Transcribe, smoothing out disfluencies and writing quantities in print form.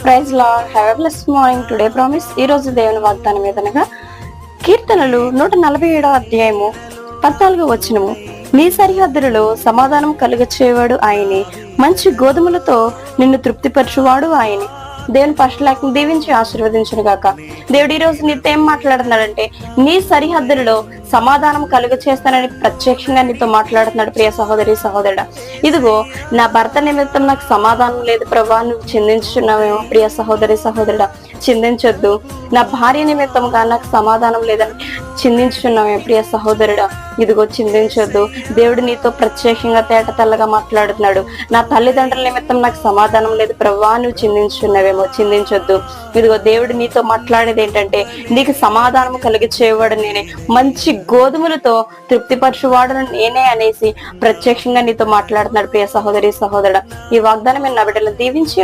Praise Lord, have a blessed morning. Today promise. ఈ రోజు దేవుని వాగ్దానం ఏదనగా కీర్తనలు 147 అధ్యాయము 14 వచనము. నీ సరిహద్దులలో సమాధానం కలుగచేవాడు ఆయనే, మంచి గోధుమలతో నిన్ను తృప్తిపరచువాడు ఆయనే. దేవుని పశువులకు దీవించి ఆశీర్వదించును గాక. దేవుడు ఈ రోజు నీతో ఏం మాట్లాడుతున్నాడంటే, నీ సరిహద్దులలో సమాధానం కలుగ చేస్తానని ప్రత్యక్షంగా నీతో మాట్లాడుతున్నాడు. ప్రియ సహోదరి సహోదరుడా, ఇదిగో నా భర్త నిమిత్తం నాకు సమాధానం లేదు ప్రభా, నువ్వు చిందించున్నావేమో. ప్రియ సహోదరి సహోదరుడా, చిందించొద్దు. నా భార్య నిమిత్తంగా నాకు సమాధానం లేదని చిందించున్నామే. ప్రియ సహోదరుడా, ఇదిగో చిందించొద్దు. దేవుడు నీతో ప్రత్యేకంగా తేట తెల్లగా మాట్లాడుతున్నాడు. నా తల్లిదండ్రుల నిమిత్తం నాకు సమాధానం లేదు ప్రభా, నువ్వు చిందించున్నావేమో. చిందించొద్దు. ఇదిగో దేవుడు నీతో మాట్లాడేది ఏంటంటే, నీకు సమాధానం కలిగి చేయవాడు నేనే, మంచి గోధుమలతో తృప్తిపరచువాడు నేనే అనేసి ప్రత్యక్షంగా నీతో మాట్లాడుతున్నాడు. ప్రియ సహోదరి సహోదరుడా, ఈ వాగ్దానం నా బిడ్డలను దీవించి